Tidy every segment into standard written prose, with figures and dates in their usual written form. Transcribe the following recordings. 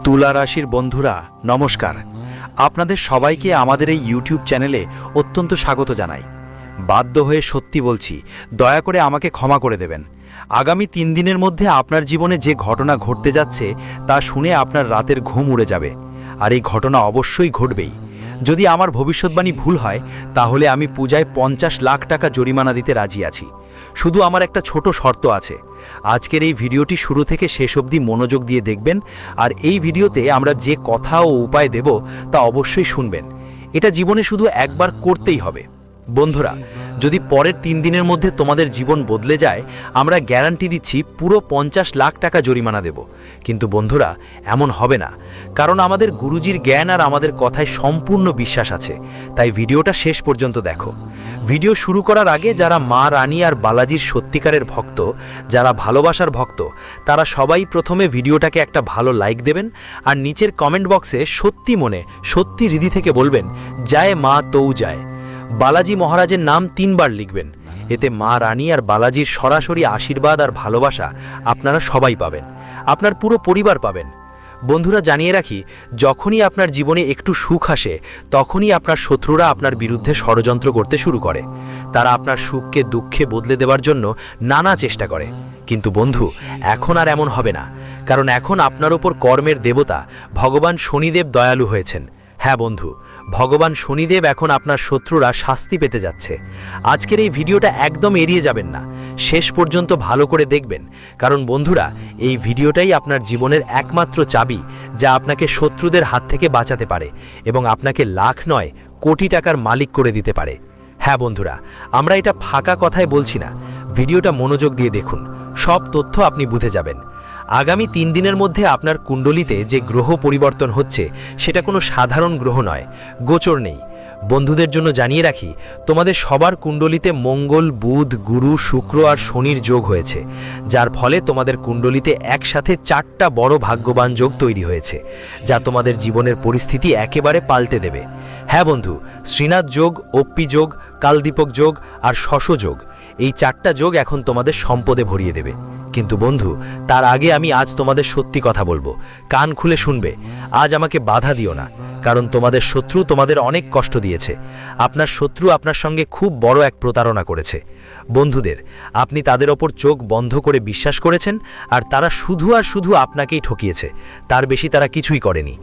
তুলা রাশির বন্ধুরা নমস্কার। আপনাদের সবাইকে আমাদের এই ইউটিউব চ্যানেলে অত্যন্ত স্বাগত জানাই। বাধ্য হয়ে সত্যি বলছি, দয়া করে আমাকে ক্ষমা করে দেবেন। আগামী 3 দিনের মধ্যে আপনার জীবনে যে ঘটনা ঘটতে যাচ্ছে তা শুনে আপনার রাতের ঘুম উড়ে যাবে, আর এই ঘটনা অবশ্যই ঘটবেই। যদি আমার ভবিষ্যৎবাণী ভুল হয় তাহলে আমি পূজায় 50 লাখ টাকা জরিমানা দিতে রাজি আছি। শুধু আমার একটা ছোট শর্ত আছে। আজকের এই ভিডিওটি শুরু থেকে শেষ অবধি মনোযোগ দিয়ে দেখবেন, আর এই ভিডিওতে আমরা যে কথা ও উপায় দেব তা অবশ্যই শুনবেন। এটা জীবনে শুধু একবার করতেই হবে। বন্ধুরা, যদি পরের 3 দিনের মধ্যে তোমাদের জীবন বদলে যায়, আমরা গ্যারান্টি দিচ্ছি পুরো 50 লাখ টাকা জরিমানা দেব। কিন্তু বন্ধুরা, এমন হবে না, কারণ আমাদের গুরুজির জ্ঞান আর আমাদের কথায় সম্পূর্ণ বিশ্বাস আছে। তাই ভিডিওটা শেষ পর্যন্ত দেখো। ভিডিও শুরু করার আগে যারা মা রানী আর বালাজির সত্যিকারের ভক্ত, যারা ভালোবাসার ভক্ত, তারা সবাই প্রথমে ভিডিওটাকে একটা ভালো লাইক দেবেন, আর নিচের কমেন্ট বক্সে সত্যি মনে সত্যি হৃদয় থেকে বলবেন, যায় মা তৌ যায়। বালাজি মহারাজের নাম 3 বার লিখবেন। এতে মা রানী আর বালাজির সরাসরি আশীর্বাদ আর ভালোবাসা আপনারা সবাই পাবেন, আপনার পুরো পরিবার পাবেন। বন্ধুরা, জানিয়ে রাখি, যখনই আপনার জীবনে একটু সুখ আসে তখনই আপনার শত্রুরা আপনার বিরুদ্ধে ষড়যন্ত্র করতে শুরু করে। তারা আপনার সুখকে দুঃখে বদলে দেওয়ার জন্য নানা চেষ্টা করে। কিন্তু বন্ধু, এখন আর এমন হবে না, কারণ এখন আপনার ওপর কর্মের দেবতা ভগবান শনিদেব দয়ালু হয়েছেন। হ্যাঁ বন্ধু, ভগবান শনিদেব এখন আপনার শত্রুরা শাস্তি পেতে যাচ্ছে। আজকের এই ভিডিওটা একদম এড়িয়ে যাবেন না, শেষ পর্যন্ত ভালো করে দেখবেন। কারণ বন্ধুরা, এই ভিডিওটাই আপনার জীবনের একমাত্র চাবি, যা আপনাকে শত্রুদের হাত থেকে বাঁচাতে পারে এবং আপনাকে লাখ নয় কোটি টাকার মালিক করে দিতে পারে। হ্যাঁ বন্ধুরা, আমরা এটা ফাঁকা কথায় বলছি না, ভিডিওটা মনোযোগ দিয়ে দেখুন, সব তথ্য আপনি বুঝে যাবেন। আগামী 3 দিনের মধ্যে আপনার কুণ্ডলিতে যে গ্রহ পরিবর্তন হচ্ছে সেটা কোনো সাধারণ গ্রহ নয়, গোচর নেই। বন্ধুদের জন্য জানিয়ে রাখি, তোমাদের সবার কুণ্ডলিতে মঙ্গল, বুধ, গুরু, শুক্র আর শনির যোগ হয়েছে, যার ফলে তোমাদের কুণ্ডলিতে একসাথে 4টা বড় ভাগ্যবান যোগ তৈরি হয়েছে, যা তোমাদের জীবনের পরিস্থিতি একেবারে পাল্টে দেবে। হ্যাঁ বন্ধু, শ্রীনাথ যোগ, অপ্পি যোগ, কালদীপক যোগ আর শশ যোগ, এই 4টা যোগ এখন তোমাদের সম্পদে ভরিয়ে দেবে। কিন্তু বন্ধু, তার আগে আমি আজ তোমাদের সত্যি কথা বলবো, কান খুলে শুনবে। আজ আমাকে বাধা দিও না, কারণ তোমাদের শত্রু তোমাদের অনেক কষ্ট দিয়েছে। আপনার শত্রু আপনার সঙ্গে খুব বড় এক প্রতারণা করেছে। বন্ধুদের, আপনি তাদের ওপর চোখ বন্ধ করে বিশ্বাস করেছেন, আর তারা শুধু আর শুধু আপনাকেই ঠকিয়েছে, তার বেশি তারা কিছুই করেনি।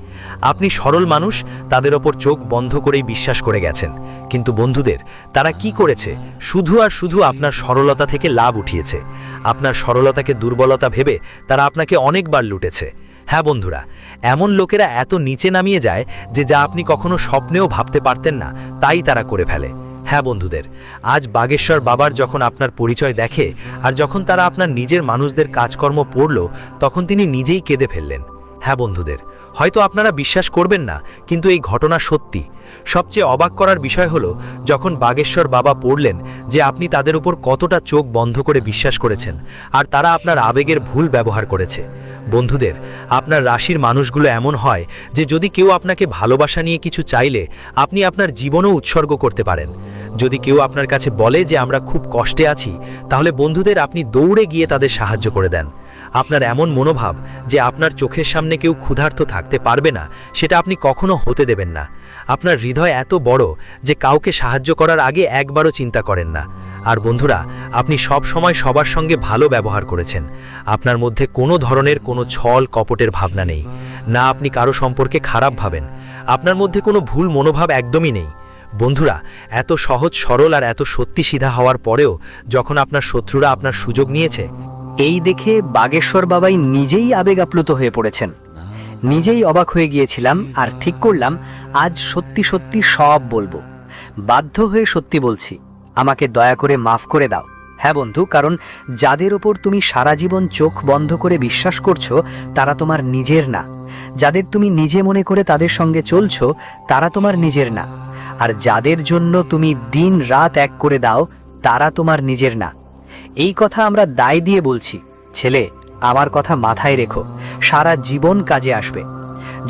আপনি সরল মানুষ, তাদের ওপর চোখ বন্ধ করেই বিশ্বাস করে গেছেন। কিন্তু বন্ধুদের, তারা কি করেছে? শুধু আর শুধু আপনার সরলতা থেকে লাভ উঠিয়েছে। আপনার সরলতাকে দুর্বলতা ভেবে তারা আপনাকে অনেকবার লুটেছে। হ্যাঁ বন্ধুরা, এমন লোকেরা এত নিচে নামিয়ে যায় যে যা আপনি কখনো স্বপ্নেও ভাবতে পারতেন না, তাই তারা করে ফেলে। হ্যাঁ বন্ধুদের, আজ বাগেশ্বর বাবার যখন আপনার পরিচয় দেখে, আর যখন তারা আপনার নিজের মানুষদের কাজকর্ম পড়ল, তখন তিনি নিজেই কেঁদে ফেললেন। হ্যাঁ বন্ধুদের, হয়তো আপনারা বিশ্বাস করবেন না, কিন্তু এই ঘটনা সত্যি। সবচেয়ে অবাক করার বিষয় হলো, যখন বাগেশ্বর বাবা পড়লেন যে আপনি তাদের উপর কতটা চোখ বন্ধ করে বিশ্বাস করেছেন, আর তারা আপনার আবেগের ভুল ব্যবহার করেছে। বন্ধুদের, আপনার রাশির মানুষগুলো এমন হয় যে যদি কেউ আপনাকে ভালোবাসা নিয়ে কিছু চাইলে আপনি আপনার জীবনও উৎসর্গ করতে পারেন। যদি কেউ আপনার কাছে বলে যে আমরা খুব কষ্টে আছি, তাহলে বন্ধুদের আপনি দৌড়ে গিয়ে তাদের সাহায্য করে দেন। আপনার এমন মনোভাব যে আপনার চোখের সামনে কেউ ক্ষুধার্ত থাকতে পারবে না, সেটা আপনি কখনো হতে দেবেন না। আপনার হৃদয় এত বড় যে কাউকে সাহায্য করার আগে একবারও চিন্তা করেন না। আর বন্ধুরা, আপনি সব সময় সবার সঙ্গে ভালো ব্যবহার করেছেন। আপনার মধ্যে কোনো ধরনের কোনো ছল কপটের ভাবনা নেই, না আপনি কারো সম্পর্কে খারাপ ভাবেন। আপনার মধ্যে কোনো ভুল মনোভাব একদমই নেই। বন্ধুরা, এত সহজ সরল আর এত সত্যি সিধা হওয়ার পরেও যখন আপনার শত্রুরা আপনার সুযোগ নিয়েছে, এই দেখে বাগেশ্বর বাবাই নিজেই আবেগ আপ্লুত হয়ে পড়েছেন। নিজেই অবাক হয়ে গিয়েছিলাম, আর ঠিক করলাম আজ সত্যি সত্যি সব বলবো। বাধ্য হয়ে সত্যি বলছি, আমাকে দয়া করে মাফ করে দাও। হ্যাঁ বন্ধু, কারণ যাদের ওপর তুমি সারা জীবন চোখ বন্ধ করে বিশ্বাস করছো, তারা তোমার নিজের না। যাদের তুমি নিজে মনে করে তাদের সঙ্গে চলছো, তারা তোমার নিজের না। আর যাদের জন্য তুমি দিন রাত এক করে দাও, তারা তোমার নিজের না। এই কথা আমরা দায় দিয়ে বলছি। ছেলে, আমার কথা মাথায় রেখো, সারা জীবন কাজে আসবে।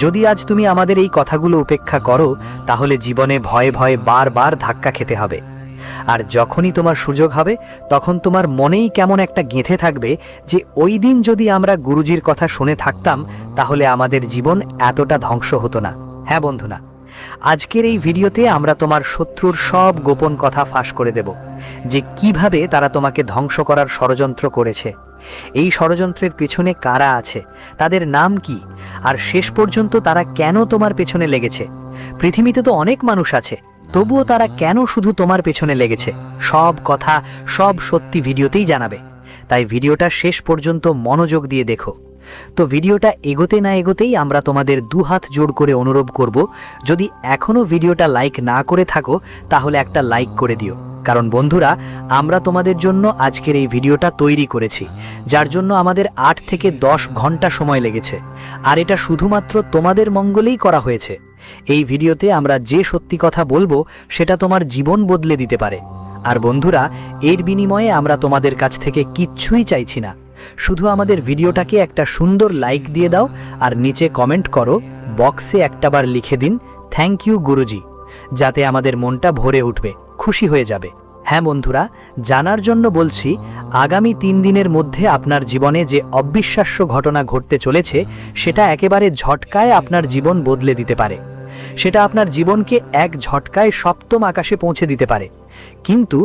যদি আজ তুমি আমাদের এই কথাগুলো উপেক্ষা করো, তাহলে জীবনে ভয়ে ভয়ে বারবার ধাক্কা খেতে হবে। আর যখনই তোমার সুযোগ হবে তখন তোমার মনেই কেমন একটা গেঁথে থাকবে যে ওই দিন যদি আমরা গুরুজির কথা শুনে থাকতাম তাহলে আমাদের জীবন এতটা ধ্বংস হতো না। হ্যাঁ বন্ধু না, আজকের এই ভিডিওতে আমরা তোমার শত্রুর সব গোপন কথা ফাঁস করে দেব, যে কিভাবে তারা তোমাকে ধ্বংস করার ষড়যন্ত্র করেছে, এই ষড়যন্ত্রের পেছনে কারা আছে, তাদের নাম কি, আর শেষ পর্যন্ত তারা কেন তোমার পেছনে লেগেছে। পৃথিবীতে তো অনেক মানুষ আছে, তবুও তারা কেন শুধু তোমার পেছনে লেগেছে, সব কথা সব সত্যি ভিডিওতেই জানাবে। তাই ভিডিওটা শেষ পর্যন্ত মনোযোগ দিয়ে দেখো। তো ভিডিওটা এগোতে না এগোতেই আমরা তোমাদের দুহাত জোড় করে অনুরোধ করব, যদি এখনও ভিডিওটা লাইক না করে থাকো তাহলে একটা লাইক করে দিও। কারণ বন্ধুরা, আমরা তোমাদের জন্য আজকের এই ভিডিওটা তৈরি করেছি, যার জন্য আমাদের 8 থেকে 10 ঘন্টা সময় লেগেছে, আর এটা শুধুমাত্র তোমাদের মঙ্গলেই করা হয়েছে। এই ভিডিওতে আমরা যে সত্যি কথা বলবো সেটা তোমার জীবন বদলে দিতে পারে। আর বন্ধুরা, এর বিনিময়ে আমরা তোমাদের কাছ থেকে কিচ্ছুই চাইছি না, শুধু আমাদের ভিডিওটাকে একটা সুন্দর লাইক দিয়ে দাও আর নিচে কমেন্ট করো, বক্সে একটাবার লিখে দিন থ্যাংক ইউ গুরুজি, যাতে আমাদের মনটা ভরে উঠবে, খুশি হয়ে যাবে। হ্যাঁ বন্ধুরা, জানার জন্য বলছি, আগামী 3 দিনের মধ্যে আপনার জীবনে যে অবিশ্বাস্য ঘটনা ঘটতে চলেছে সেটা একেবারে ঝটকায় আপনার জীবন বদলে দিতে পারে। সেটা আপনার জীবনকে এক ঝটকায় সপ্তম আকাশে পৌঁছে দিতে পারে, কিন্তু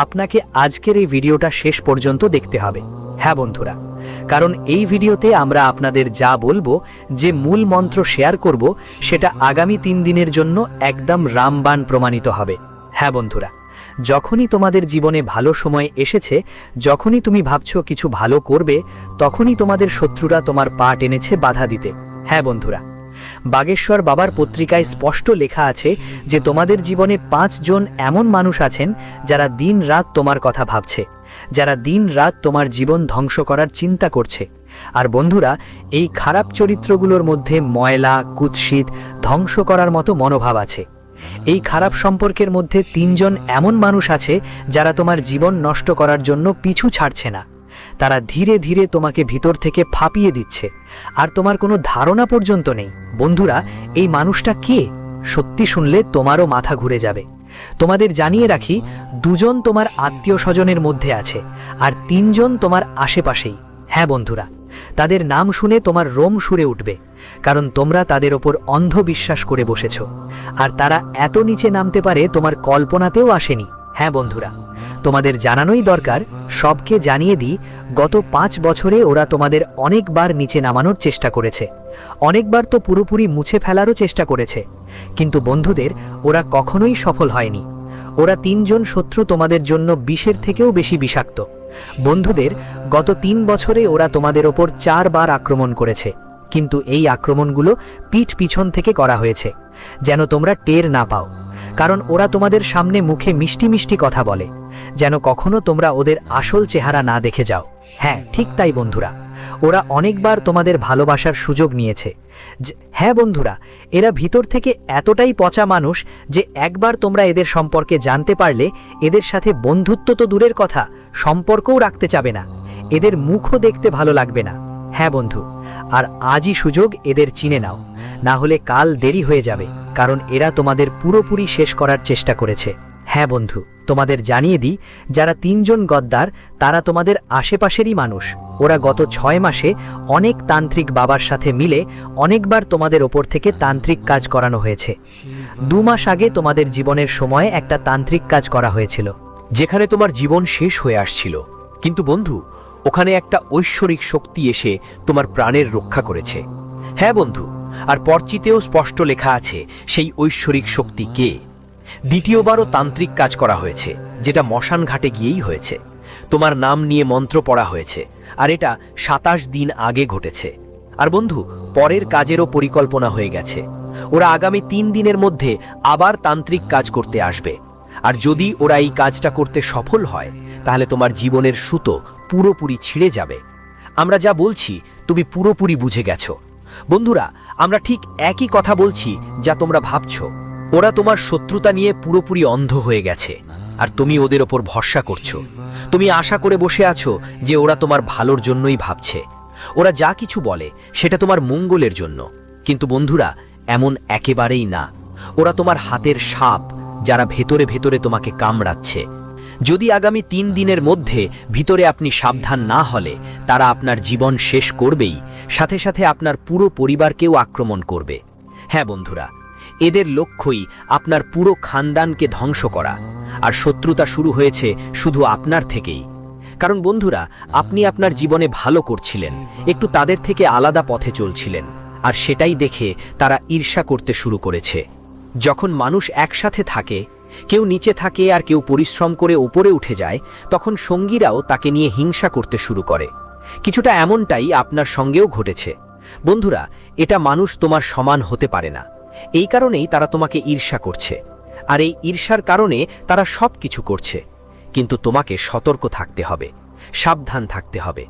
আপনাকে আজকের এই ভিডিওটা শেষ পর্যন্ত দেখতে হবে। হ্যাঁ বন্ধুরা, কারণ এই ভিডিওতে আমরা আপনাদের যা বলবো, যে মূল মন্ত্র শেয়ার করব, সেটা আগামী 3 দিনের জন্য একদম রামবাণ প্রমাণিত হবে। হ্যাঁ বন্ধুরা, যখনই তোমাদের জীবনে ভালো সময় এসেছে, যখনই তুমি ভাবছো কিছু ভালো করবে, তখনই তোমাদের শত্রুরা তোমার পা টেনেছে বাধা দিতে। হ্যাঁ বন্ধুরা, বাগেশ্বর বাবার পত্রিকায় স্পষ্ট লেখা আছে যে তোমাদের জীবনে 5 জন এমন মানুষ আছেন যারা দিন রাত তোমার কথা ভাবছে, যারা দিন রাত তোমার জীবন ধ্বংস করার চিন্তা করছে। আর বন্ধুরা, এই খারাপ চরিত্রগুলোর মধ্যে ময়লা, কুৎসিত, ধ্বংস করার মতো মনোভাব আছে। এই খারাপ সম্পর্কের মধ্যে 3 জন এমন মানুষ আছে যারা তোমার জীবন নষ্ট করার জন্য পিছু ছাড়ছে না। তারা ধীরে ধীরে তোমাকে ভিতর থেকে ফাঁপিয়ে দিচ্ছে, আর তোমার কোনো ধারণা পর্যন্ত নেই। বন্ধুরা, এই মানুষটা কে? সত্যি শুনলে তোমারও মাথা ঘুরে যাবে। তোমাদের জানিয়ে রাখি, 2 জন তোমার আত্মীয় স্বজনের মধ্যে আছে, আর 3 জন তোমার আশেপাশেই। হ্যাঁ বন্ধুরা, তাদের নাম শুনে তোমার রোম সুরে উঠবে, কারণ তোমরা তাদের ওপর অন্ধ বিশ্বাস করে বসেছ, আর তারা এত নিচে নামতে পারে তোমার কল্পনাতেও আসেনি। হ্যাঁ বন্ধুরা, তোমাদের জানানোই দরকার, সবকে জানিয়ে দিই, গত 5 বছরে ওরা তোমাদের অনেকবার নিচে নামানোর চেষ্টা করেছে, অনেকবার তো পুরোপুরি মুছে ফেলারও চেষ্টা করেছে, কিন্তু বন্ধুদের ওরা কখনোই সফল হয়নি। ওরা 3 জন শত্রু তোমাদের জন্য বিষের থেকেও বেশি বিষাক্ত। বন্ধুদের, গত 3 বছরে ওরা তোমাদের ওপর 4 বার আক্রমণ করেছে, কিন্তু এই আক্রমণগুলো পিঠ পিছন থেকে করা হয়েছে, যেন তোমরা টের না পাও। কারণ ওরা তোমাদের সামনে মুখে মিষ্টি মিষ্টি কথা বলে, যেন কখনো তোমরা ওদের আসল চেহারা না দেখে যাও। হ্যাঁ, ঠিক তাই বন্ধুরা, ওরা অনেকবার তোমাদের ভালোবাসার সুযোগ নিয়েছে। হ্যাঁ বন্ধুরা, এরা ভিতর থেকে এতটাই পচা মানুষ যে একবার তোমরা এদের সম্পর্কে জানতে পারলে এদের সাথে বন্ধুত্ব তো দূরের কথা, সম্পর্কও রাখতে চাবে না, এদের মুখও দেখতে ভালো লাগবে না। হ্যাঁ বন্ধু, আর আজই সুযোগ এদের চিনে নাও, না হলে কাল দেরি হয়ে যাবে, কারণ এরা তোমাদের পুরোপুরি শেষ করার চেষ্টা করেছে। হ্যাঁ বন্ধু, তোমাদের জানিয়ে দিই, যারা 3 জন গদ্দার তারা তোমাদের আশেপাশেরই মানুষ। ওরা গত 6 মাসে অনেক তান্ত্রিক বাবার সাথে মিলে অনেকবার তোমাদের ওপর থেকে তান্ত্রিক কাজ করানো হয়েছে। 2 মাস আগে তোমাদের জীবনের সময় একটা তান্ত্রিক কাজ করা হয়েছিল, যেখানে তোমার জীবন শেষ হয়ে আসছিল, কিন্তু বন্ধু, ওখানে একটা ঐশ্বরিক শক্তি এসে তোমার প্রাণের রক্ষা করেছে। হ্যাঁ বন্ধু, আর পরচিতেও স্পষ্ট লেখা আছে সেই ঐশ্বরিক শক্তি কে। দ্বিতীয়বারও তান্ত্রিক কাজ করা হয়েছে, যেটা মশান ঘাটে গিয়েই হয়েছে। তোমার নাম নিয়ে মন্ত্র পড়া হয়েছে, আর এটা 27 দিন আগে ঘটেছে। আর বন্ধু, পরের কাজেরও পরিকল্পনা হয়ে গেছে। ওরা আগামী 3 দিনের মধ্যে আবার তান্ত্রিক কাজ করতে আসবে, আর যদি ওরা এই কাজটা করতে সফল হয় তাহলে তোমার জীবনের সুতো পুরোপুরি ছিঁড়ে যাবে। আমরা যা বলছি তুমি পুরোপুরি বুঝে গেছো। বন্ধুরা, আমরা ঠিক একই কথা বলছি যা তোমরা ভাবছো। ওরা তোমার শত্রুতা নিয়ে পুরোপুরি অন্ধ হয়ে গেছে, আর তুমি ওদের ওপর ভরসা করছো। তুমি আশা করে বসে আছো যে ওরা তোমার ভালোর জন্যই ভাবছে, ওরা যা কিছু বলে সেটা তোমার মঙ্গলের জন্য। কিন্তু বন্ধুরা, এমন একেবারেই না। ওরা তোমার হাতের সাপ, যারা ভেতরে ভেতরে তোমাকে কামড়াচ্ছে। যদি আগামী 3 দিনের মধ্যে ভিতরে আপনি সাবধান না হলে তারা আপনার জীবন শেষ করবেই, সাথে সাথে আপনার পুরো পরিবারকেও আক্রমণ করবে। হ্যাঁ বন্ধুরা, এদের লক্ষ্যই আপনার পুরো খানদানকে ধ্বংস করা। আর শত্রুতা শুরু হয়েছে শুধু আপনার থেকেই। কারণ বন্ধুরা, আপনি আপনার জীবনে ভালো করছিলেন, একটু তাদের থেকে আলাদা পথে চলছিলেন, আর সেটাই দেখে তারা ঈর্ষা করতে শুরু করেছে। যখন মানুষ একসাথে থাকে, কেউ নিচে থাকে আর কেউ পরিশ্রম করে উপরে উঠে যায়, তখন সঙ্গীরাও তাকে নিয়ে হিংসা করতে শুরু করে। কিছুটা এমনটাই আপনার সঙ্গেও ঘটেছে। বন্ধুরা, এটা মানুষ তোমার সমান হতে পারে না, এই কারণেই তারা তোমাকে ঈর্ষা করছে। আর এই ঈর্ষার কারণে তারা সব কিছু করছে। কিন্তু তোমাকে সতর্ক থাকতে হবে, সাবধান থাকতে হবে।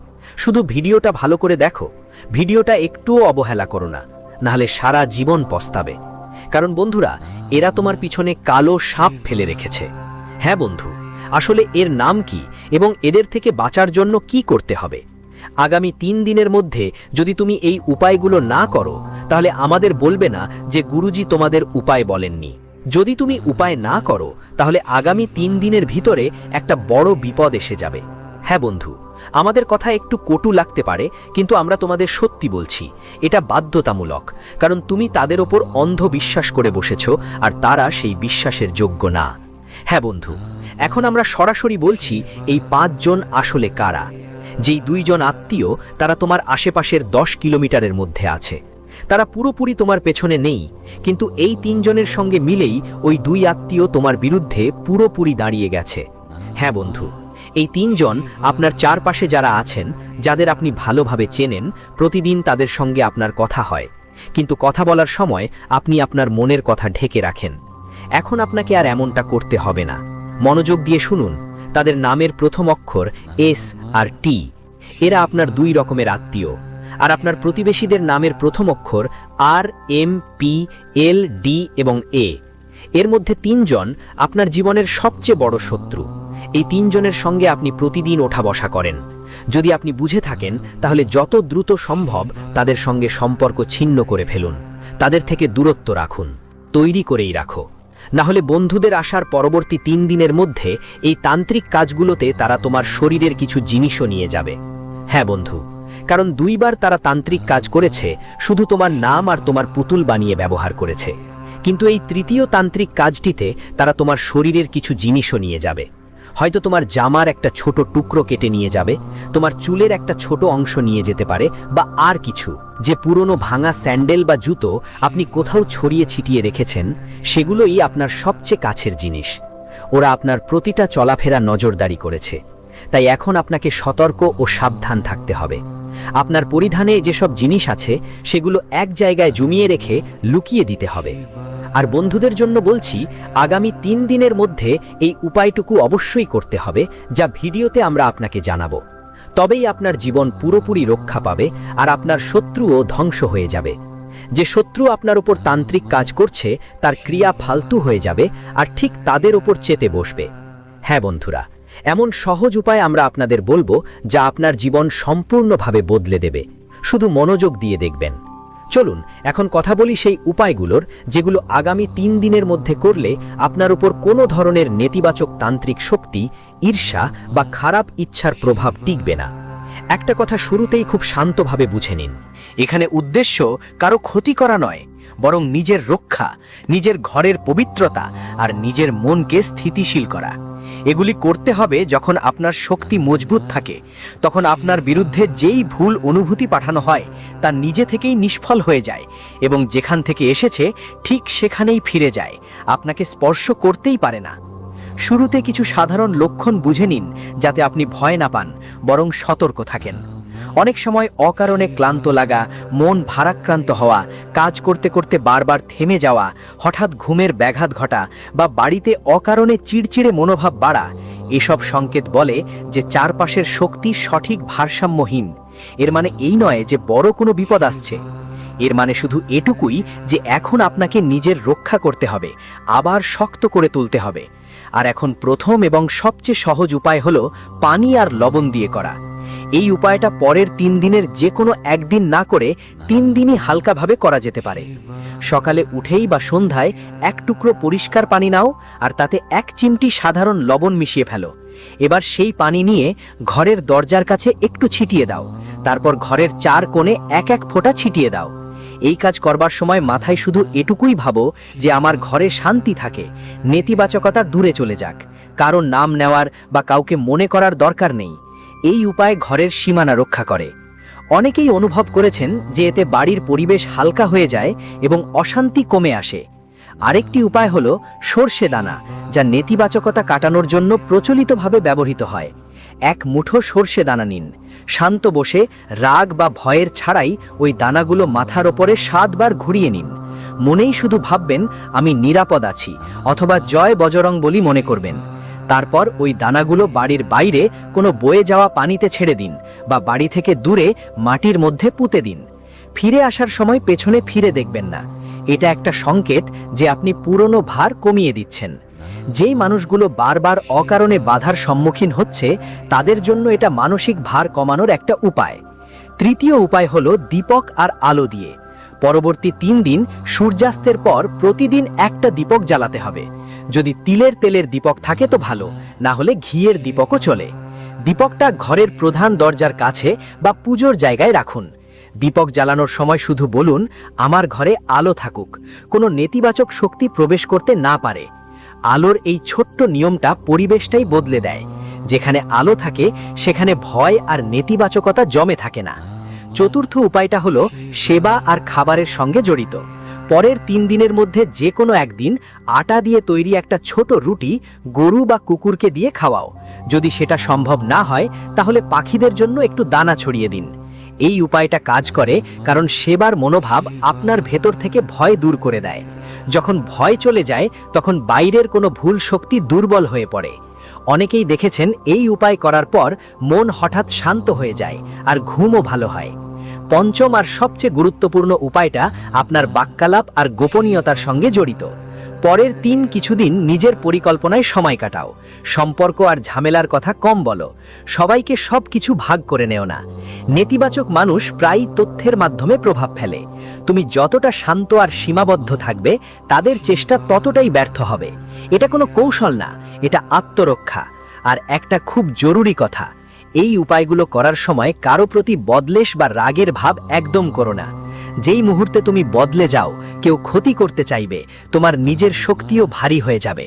শুধু ভিডিওটা ভালো করে দেখো, ভিডিওটা একটুও অবহেলা করো না, নাহলে সারা জীবন পস্তাবে। কারণ বন্ধুরা, এরা তোমার পিছনে কালো সাপ ফেলে রেখেছে। হ্যাঁ বন্ধু, আসলে এর নাম কি এবং এদের থেকে বাঁচার জন্য কি করতে হবে? আগামী 3 দিনের মধ্যে যদি তুমি এই উপায়গুলো না করো, তাহলে আমাদের বলবে না যে গুরুজি তোমাদের উপায় বলেননি। যদি তুমি উপায় না করো, তাহলে আগামী 3 দিনের ভিতরে একটা বড় বিপদ এসে যাবে। হ্যাঁ বন্ধু, আমাদের কথা একটু কটু লাগতে পারে, কিন্তু আমরা তোমাদের সত্যি বলছি, এটা বাধ্যতামূলক। কারণ তুমি তাদের ওপর অন্ধ বিশ্বাস করে বসেছ, আর তারা সেই বিশ্বাসের যোগ্য না। হ্যাঁ বন্ধু, এখন আমরা সরাসরি বলছি এই 5 জন আসলে কারা। যেই 2 জন আত্মীয়, তারা তোমার আশেপাশের 10 কিলোমিটারের মধ্যে আছে। তারা পুরোপুরি তোমার পেছনে নেই, কিন্তু এই 3 জনের সঙ্গে মিলেই ওই 2 আত্মীয় তোমার বিরুদ্ধে পুরোপুরি দাঁড়িয়ে গেছে। হ্যাঁ বন্ধু, এই 3 জন আপনার চারপাশে যারা আছেন, যাদের আপনি ভালোভাবে চেনেন, প্রতিদিন তাদের সঙ্গে আপনার কথা হয়, কিন্তু কথা বলার সময় আপনি আপনার মনের কথা ঢেকে রাখেন। এখন আপনাকে আর এমনটা করতে হবে না। মনোযোগ দিয়ে শুনুন। তাদের নামের প্রথম অক্ষর এস আর টি। এরা আপনার 2 রকমের আত্মীয়। আর আপনার প্রতিবেশীদের নামের প্রথম অক্ষর আর, এম, পি, এল, ডি এবং এ। এর মধ্যে 3 জন আপনার জীবনের সবচেয়ে বড় শত্রু। এই 3 জনের সঙ্গে আপনি প্রতিদিন ওঠা বসা করেন। যদি আপনি বুঝে থাকেন, তাহলে যত দ্রুত সম্ভব তাদের সঙ্গে সম্পর্ক ছিন্ন করে ফেলুন। তাদের থেকে দূরত্ব রাখুন, তৈরি করেই রাখো। না হলে বন্ধুদের আসার পরবর্তী 3 দিনের মধ্যে এই তান্ত্রিক কাজগুলোতে তারা তোমার শরীরের কিছু জিনিসও নিয়ে যাবে। হ্যাঁ বন্ধু, কারণ 2 বার তারা তান্ত্রিক কাজ করেছে, শুধু তোমার নাম আর তোমার পুতুল বানিয়ে ব্যবহার করেছে। কিন্তু এই 3য় তান্ত্রিক কাজটিতে তারা তোমার শরীরের কিছু জিনিসও নিয়ে যাবে। হয়তো তোমার জামার একটা ছোট টুকরো কেটে নিয়ে যাবে, তোমার চুলের একটা ছোট অংশ নিয়ে যেতে পারে, বা আর কিছু, যে পুরনো ভাঙা স্যান্ডেল বা জুতো আপনি কোথাও ছড়িয়ে ছিটিয়ে রেখেছেন, সেগুলোই আপনার সবচেয়ে কাছের জিনিস। ওরা আপনার প্রতিটা চলাফেরা নজরদারি করেছে। তাই এখন আপনাকে সতর্ক ও সাবধান থাকতে হবে। আপনার পরিধানে যেসব জিনিস আছে, সেগুলো এক জায়গায় জমিয়ে রেখে লুকিয়ে দিতে হবে। আর বন্ধুদের জন্য বলছি, আগামী 3 দিনের মধ্যে এই উপায়টুকু অবশ্যই করতে হবে, যা ভিডিওতে আমরা আপনাকে জানাবো। তবেই আপনার জীবন পুরোপুরি রক্ষা পাবে, আর আপনার শত্রুও ধ্বংস হয়ে যাবে। যে শত্রু আপনার উপর তান্ত্রিক কাজ করছে, তার ক্রিয়া ফালতু হয়ে যাবে, আর ঠিক তাদের ওপর চেতে বসবে। হ্যাঁ বন্ধুরা, এমন সহজ উপায় আমরা আপনাদের বলবো, যা আপনার জীবন সম্পূর্ণভাবে বদলে দেবে। শুধু মনোযোগ দিয়ে দেখবেন। চলুন এখন কথা বলি সেই উপায়গুলোর, যেগুলো আগামী 3 দিনের মধ্যে করলে আপনার উপর কোনো ধরনের নেতিবাচক তান্ত্রিক শক্তি, ঈর্ষা বা খারাপ ইচ্ছার প্রভাব টিকবে না। একটা কথা শুরুতেই খুব শান্তভাবে বুঝে নিন। এখানে উদ্দেশ্য কারো ক্ষতি করা নয়, বরং নিজের রক্ষা, নিজের ঘরের পবিত্রতা আর নিজের মনকে স্থিতিশীল করা। এগুলি করতে হবে যখন আপনার শক্তি মজবুত থাকে, তখন আপনার বিরুদ্ধে যেই ভুল অনুভূতি পাঠানো হয় তা নিজে থেকেই নিষ্ফল হয়ে যায়, এবং যেখান থেকে এসেছে ঠিক সেখানেই ফিরে যায়, আপনাকে স্পর্শ করতেই পারে না। শুরুতে কিছু সাধারণ লক্ষণ বুঝে নিন, যাতে আপনি ভয় না পান, বরং সতর্ক থাকেন। অনেক সময় অকারণে ক্লান্ত লাগা, মন ভারাক্রান্ত হওয়া, কাজ করতে করতে বারবার থেমে যাওয়া, হঠাৎ ঘুমের ব্যাঘাত ঘটা বা বাড়িতে অকারণে চিড়চিড়ে মনোভাব বাড়া, এসব সংকেত বলে যে চারপাশের শক্তি সঠিক ভারসাম্যহীন। এর মানে এই নয় যে বড় কোনো বিপদ আসছে। এর মানে শুধু এটুকুই যে এখন আপনাকে নিজের রক্ষা করতে হবে, আবার শক্ত করে তুলতে হবে। আর এখন প্রথম এবং সবচেয়ে সহজ উপায় হলো পানি আর লবণ দিয়ে করা। এই উপায়টা পরের 3 দিনের যে কোনো একদিন না করে 3 দিনই হালকাভাবে করা যেতে পারে। সকালে উঠেই বা সন্ধ্যায় 1 টুকরো পরিষ্কার পানি নাও আর তাতে 1 চিমটি সাধারণ লবণ মিশিয়ে ফেলো। এবার সেই পানি নিয়ে ঘরের দরজার কাছে একটু ছিটিয়ে দাও, তারপর ঘরের 4 কোণে 1-1 ফোঁটা ছিটিয়ে দাও। এই কাজ করবার সময় মাথায় শুধু এটুকুই ভাবো যে আমার ঘরে শান্তি থাকে, নেতিবাচকতা দূরে চলে যাক। কারো নাম নেওয়ার বা কাউকে মনে করার দরকার নেই। এই উপায় ঘরের সীমানা রক্ষা করে। অনেকেই অনুভব করেছেন যে এতে বাড়ির পরিবেশ হালকা হয়ে যায় এবং অশান্তি কমে আসে। আরেকটি উপায় হলো সর্ষে দানা, যা নেতিবাচকতা কাটানোর জন্য প্রচলিতভাবে ব্যবহৃত হয়। 1 মুঠো সর্ষে দানা নিন, শান্ত বসে রাগ বা ভয়ের ছাড়াই ওই দানাগুলো মাথার ওপরে 7 বার ঘুরিয়ে নিন। মনেই শুধু ভাববেন আমি নিরাপদ আছি, অথবা জয় বজরং বলি মনে করবেন। তারপর ওই দানাগুলো বাড়ির বাইরে কোনো বয়ে যাওয়া পানিতে ছেড়ে দিন বা বাড়ি থেকে দূরে মাটির মধ্যে পুঁতে দিন। ফিরে আসার সময় পেছনে ফিরে দেখবেন না। এটা একটা সংকেত যে আপনি পুরনো ভার কমিয়ে দিচ্ছেন। যেই মানুষগুলো বারবার অকারণে বাধার সম্মুখীন হচ্ছে, তাদের জন্য এটা মানসিক ভার কমানোর একটা উপায়। তৃতীয় উপায় হলো দীপক আর আলো দিয়ে। পরবর্তী 3 দিন সূর্যাস্তের পর প্রতিদিন একটা দীপক জ্বালাতে হবে। যদি তিলের তেলের দীপক থাকে তো ভালো, না হলে ঘিয়ের দীপকও চলে। দীপকটা ঘরের প্রধান দরজার কাছে বা পুজোর জায়গায় রাখুন। দীপক জ্বালানোর সময় শুধু বলুন, আমার ঘরে আলো থাকুক, কোনো নেতিবাচক শক্তি প্রবেশ করতে না পারে। আলোর এই ছোট্ট নিয়মটা পরিবেশটাই বদলে দেয়। যেখানে আলো থাকে সেখানে ভয় আর নেতিবাচকতা জমে থাকে না। চতুর্থ উপায়টা হলো সেবা আর খাবারের সঙ্গে জড়িত। পরের 3 দিনের মধ্যে যে কোনো একদিন আটা দিয়ে তৈরি একটা ছোট রুটি গরু বা কুকুরকে দিয়ে খাওয়াও। যদি সেটা সম্ভব না হয় তাহলে পাখিদের জন্য একটু দানা ছড়িয়ে দিন। এই উপায়টা কাজ করে কারণ সেবার মনোভাব আপনার ভেতর থেকে ভয় দূর করে দেয়। যখন ভয় চলে যায় তখন বাইরের কোনো ভুল শক্তি দুর্বল হয়ে পড়ে। অনেকেই দেখেছেন এই উপায় করার পর মন হঠাৎ শান্ত হয়ে যায় আর ঘুমও ভালো হয়। পঞ্চম আর সবচেয়ে গুরুত্বপূর্ণ উপায়টা আপনার বাক্যালাপ আর গোপনীয়তার সঙ্গে জড়িত। পরের কিছুদিন নিজের পরিকল্পনায় সময় কাটাও। সম্পর্ক আর ঝামেলার কথা কম বলো। সবাইকে সবকিছু ভাগ করে নেও না। নেতিবাচক মানুষ প্রায়ই তথ্যের মাধ্যমে প্রভাব ফেলে। তুমি যতটা শান্ত আর সীমাবদ্ধ থাকবে, তাদের চেষ্টা ততটাই ব্যর্থ হবে। এটা কোনো কৌশল না, এটা আত্মরক্ষা। আর একটা খুব জরুরি কথা, এই উপায়গুলো করার সময় কারো প্রতি বদলেশ বা রাগের ভাব একদম করো না। যেই মুহূর্তে তুমি বদলে যাও, কেউ ক্ষতি করতে চাইবে, তোমার নিজের শক্তিও ভারী হয়ে যাবে।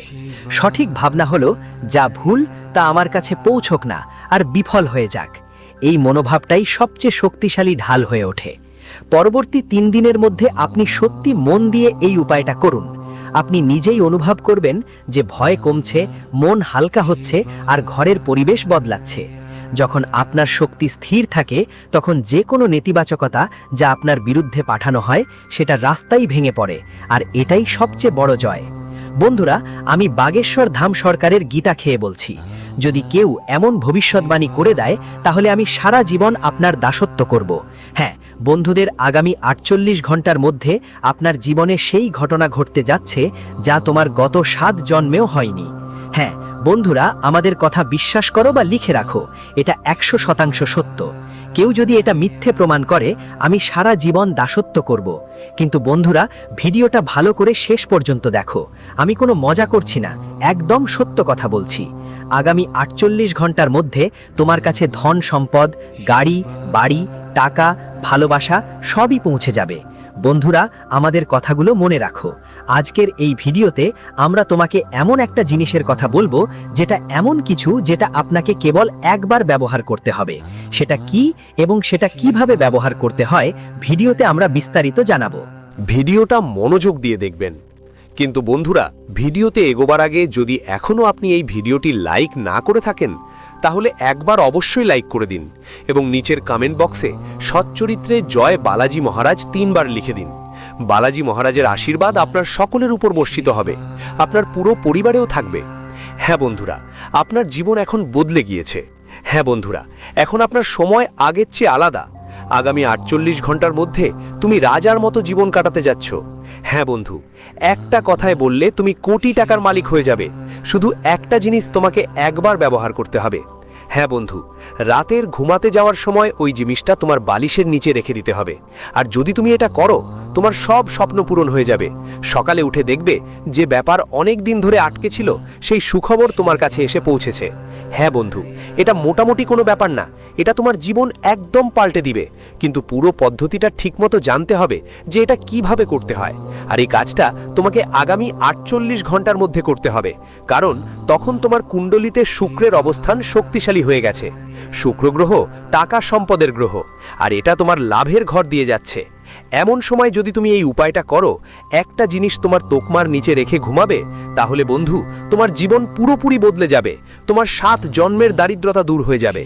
সঠিক ভাবনা হলো, যা ভুল তা আমার কাছে পৌঁছক না আর বিফল হয়ে যাক। এই মনোভাবটাই সবচেয়ে শক্তিশালী ঢাল হয়ে ওঠে। পরবর্তী 3 দিনের মধ্যে আপনি সত্যি মন দিয়ে এই উপায়টা করুন। আপনি নিজেই অনুভব করবেন যে ভয় কমছে, মন হালকা হচ্ছে আর ঘরের পরিবেশ বদলাচ্ছে। যখন আপনার শক্তি স্থির থাকে, তখন যে কোনো নেতিবাচকতা যা আপনার বিরুদ্ধে পাঠানো হয় সেটা রাস্তাই ভেঙে পড়ে, আর এটাই সবচেয়ে বড় জয়। বন্ধুরা, আমি বাগেশ্বর ধাম সরকারের গীতা খেয়ে বলছি, যদি কেউ এমন ভবিষ্যৎবাণী করে দেয় তাহলে আমি সারা জীবন আপনার দাসত্ব করব। হ্যাঁ বন্ধুদের, আগামী 48 ঘন্টার মধ্যে আপনার জীবনে সেই ঘটনা ঘটতে যাচ্ছে যা তোমার গত 7 জন্মেও হয়নি। হ্যাঁ বন্ধুরা, আমাদের কথা বিশ্বাস করো বা লিখে রাখো, এটা 100% সত্য। কেউ যদি এটা মিথ্যে প্রমাণ করে, আমি সারা জীবন দাসত্ব করব। কিন্তু বন্ধুরা, ভিডিওটা ভালো করে শেষ পর্যন্ত দেখো। আমি কোনো মজা করছি না, একদম সত্য কথা বলছি। আগামী 48 ঘন্টার মধ্যে তোমার কাছে ধন সম্পদ, গাড়ি, বাড়ি, টাকা, ভালোবাসা সবই পৌঁছে যাবে। বন্ধুরা, আমাদের কথাগুলো মনে রাখো। আজকের এই ভিডিওতে আমরা তোমাকে এমন একটা জিনিসের কথা বলবো, যেটা এমন কিছু যেটা আপনাকে কেবল একবার ব্যবহার করতে হবে। সেটা কি এবং সেটা কিভাবে ব্যবহার করতে হয়, ভিডিওতে আমরা বিস্তারিত জানাবো। ভিডিওটা মনোযোগ দিয়ে দেখবেন। কিন্তু বন্ধুরা, ভিডিওতে এগোবার আগে যদি এখনও আপনি এই ভিডিওটি লাইক না করে থাকেন, তাহলে একবার অবশ্যই লাইক করে দিন এবং নিচের কমেন্ট বক্সে সচ্চরিত্রে জয় বালাজি মহারাজ 3 বার লিখে দিন। বালাজি মহারাজের আশীর্বাদ আপনার সকলের উপর বর্ষিত হবে, আপনার পুরো পরিবারেও থাকবে। হ্যাঁ বন্ধুরা, আপনার জীবন এখন বদলে গিয়েছে। হ্যাঁ বন্ধুরা, এখন আপনার সময় আগের চেয়ে আলাদা। আগামী 48 ঘন্টার মধ্যে তুমি রাজার মতো জীবন কাটাতে যাচ্ছ। হ্যাঁ বন্ধু, একটা কথায় বললে তুমি কোটি টাকার মালিক হয়ে যাবে। শুধু একটা জিনিস তোমাকে একবার ব্যবহার করতে হবে। হ্যাঁ বন্ধু, রাতের ঘুমাতে যাওয়ার সময় ওই জিনিসটা তোমার বালিশের নিচে রেখে দিতে হবে। আর যদি তুমি এটা করো, তোমার সব স্বপ্ন পূরণ হয়ে যাবে। সকালে উঠে দেখবে যে ব্যাপার অনেক দিন ধরে আটকে ছিল সেই সুখবর তোমার কাছে এসে পৌঁছেছে। হ্যাঁ বন্ধু, এটা মোটামুটি কোনো ব্যাপার না, এটা তোমার জীবন একদম পাল্টে দিবে। কিন্তু পুরো পদ্ধতিটা ঠিকমতো জানতে হবে যে এটা কিভাবে করতে হয়। আর এই কাজটা তোমাকে আগামী 48 ঘন্টার মধ্যে করতে হবে, কারণ তখন তোমার কুণ্ডলিতে শুক্রের অবস্থান শক্তিশালী হয়ে গেছে। শুক্র গ্রহ টাকা সম্পদের গ্রহ, আর এটা তোমার লাভের ঘর দিয়ে যাচ্ছে। এমন সময় যদি তুমি এই উপায়টা করো, একটা জিনিস তোমার তোকমার নিচে রেখে ঘুমাবে, তাহলে বন্ধু তোমার জীবন পুরোপুরি বদলে যাবে। তোমার 7 জন্মের দারিদ্রতা দূর হয়ে যাবে।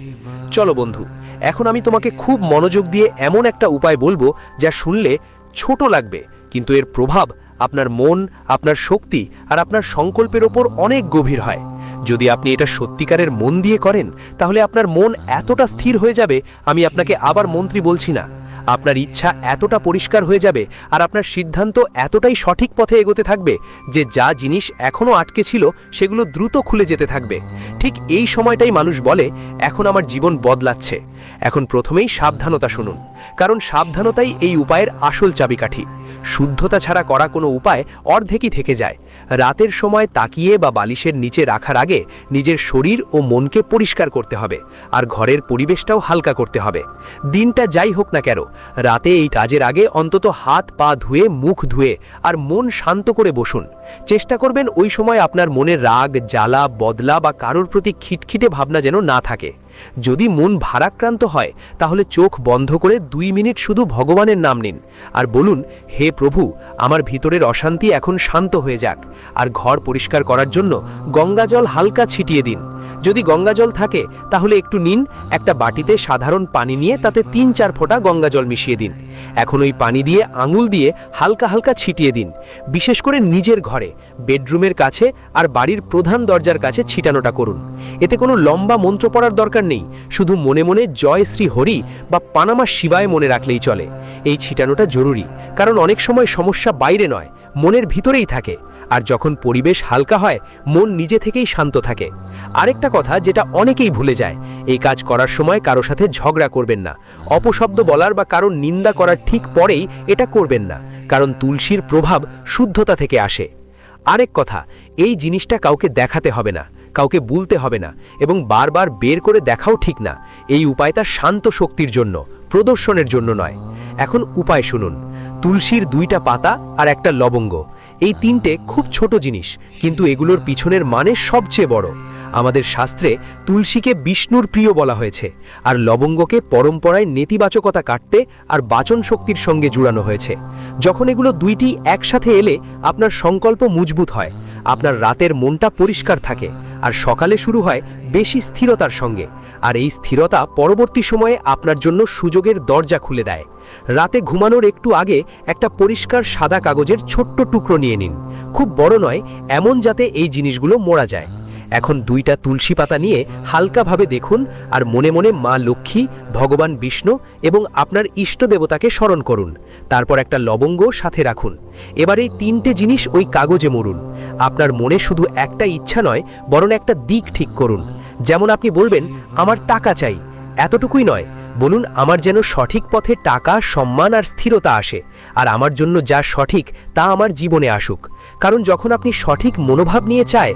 চলো বন্ধু, এখন আমি তোমাকে খুব মনোযোগ দিয়ে এমন একটা উপায় বলবো যা শুনলে ছোট লাগবে, কিন্তু এর প্রভাব আপনার মন, আপনার শক্তি আর আপনার সংকল্পের ওপর অনেক গভীর হয়। যদি আপনি এটা সত্যিকারের মন দিয়ে করেন, তাহলে আপনার মন এতটা স্থির হয়ে যাবে, আমি আপনাকে আবার মন্ত্রী বলছি না, আপনার ইচ্ছা এতটা পরিষ্কার হয়ে যাবে আর আপনার সিদ্ধান্ত এতটাই সঠিক পথে এগোতে থাকবে যে যা জিনিস এখনও আটকে ছিল সেগুলো দ্রুত খুলে যেতে থাকবে। ঠিক এই সময়টাই মানুষ বলে, এখন আমার জীবন বদলাচ্ছে। এখন প্রথমেই সাবধানতা শুনুন, কারণ সাবধানতাই এই উপায়ের আসল চাবিকাঠি। শুদ্ধতা ছাড়া করা কোনো উপায় অর্ধেকই থেকে যায়। রাতের সময় তাকিয়ে বা বালিশের নিচে রাখার আগে নিজের শরীর ও মনকে পরিষ্কার করতে হবে, আর ঘরের পরিবেশটাও হালকা করতে হবে। দিনটা যাই হোক না কেন, রাতে এই কাজের আগে অন্তত হাত পা ধুয়ে, মুখ ধুয়ে আর মন শান্ত করে বসুন। চেষ্টা করবেন ওই সময় আপনার মনে রাগ, জ্বালা, বদলা বা কারোর প্রতি খিটখিটে ভাবনা যেন না থাকে। যদি মন ভারাক্রান্ত হয়, তাহলে চোখ বন্ধ করে 2 মিনিট শুধু ভগবানের নাম নিন আর বলুন, হে প্রভু, আমার ভিতরের অশান্তি এখন শান্ত হয়ে যাক। আর ঘর পরিষ্কার করার জন্য গঙ্গাজল হালকা ছিটিয়ে দিন। যদি গঙ্গাজল থাকে তাহলে একটু নিন, একটা বাটিতে সাধারণ পানি নিয়ে তাতে 3-4 ফোঁটা গঙ্গাজল মিশিয়ে দিন। এখন ওই পানি দিয়ে আঙুল দিয়ে হালকা হালকা ছিটিয়ে দিন, বিশেষ করে নিজের ঘরে, বেডরুমের কাছে আর বাড়ির প্রধান দরজার কাছে ছিটানোটা করুন। এতে কোনো লম্বা মন্ত্র পড়ার দরকার নেই, শুধু মনে মনে জয় শ্রী হরি বা পানামা শিবায় মনে রাখলেই চলে। এই ছিটানোটা জরুরি, কারণ অনেক সময় সমস্যা বাইরে নয়, মনের ভিতরেই থাকে। আর যখন পরিবেশ হালকা হয়, মন নিজে থেকেই শান্ত থাকে। আরেকটা কথা যেটা অনেকেই ভুলে যায়, এই কাজ করার সময় কারো সাথে ঝগড়া করবেন না। অপশব্দ বলার বা কারো নিন্দা করার ঠিক পরেই এটা করবেন না, কারণ তুলসীর প্রভাব শুদ্ধতা থেকে আসে। আরেক কথা, এই জিনিসটা কাউকে দেখাতে হবে না, কাউকে বলতে হবে না, এবং বারবার বের করে দেখাও ঠিক না। এই উপায়টা শান্ত শক্তির জন্য, প্রদর্শনের জন্য নয়। এখন উপায় শুনুন। তুলসীর 2টা পাতা আর একটা লবঙ্গ, এই 3টে খুব ছোট জিনিস, কিন্তু এগুলোর পিছনের মানে সবচেয়ে বড়। আমাদের শাস্ত্রে তুলসীকে বিষ্ণুর প্রিয় বলা হয়েছে, আর লবঙ্গকে পরম্পরায় নেতিবাচকতা কাটতে আর বাচন শক্তির সঙ্গে জুড়ানো হয়েছে। যখন এগুলো 2টি একসাথে এলে আপনার সংকল্প মজবুত হয়, আপনার রাতের মনটা পরিষ্কার থাকে, আর সকালে শুরু হয় বেশি স্থিরতার সঙ্গে। আর এই স্থিরতা পরবর্তী সময়ে আপনার জন্য সুযোগের দরজা খুলে দেয়। রাতে ঘুমানোর একটু আগে একটা পরিষ্কার সাদা কাগজের ছোট্ট টুকরো নিয়ে নিন, খুব বড় নয়, এমন যাতে এই জিনিসগুলো মোড়া যায়। এখন 2টা তুলসী পাতা নিয়ে হালকাভাবে দেখুন, আর মনে মনে মা লক্ষ্মী, ভগবান বিষ্ণু এবং আপনার ইষ্ট দেবতাকে স্মরণ করুন। তারপর একটা লবঙ্গ সাথে রাখুন। এবার এই 3টে জিনিস ওই কাগজে মুড়ুন। আপনার মনে শুধু একটা ইচ্ছা নয়, বরং একটা দিক ঠিক করুন। যেমন আপনি বলবেন, আমার টাকা চাই, এতটুকুই নয়, বলুন, আমার যেন সঠিক পথে টাকা, সম্মান আর স্থিরতা আসে, আর আমার জন্য যা সঠিক তা আমার জীবনে আসুক। কারণ যখন আপনি সঠিক মনোভাব নিয়ে চায়,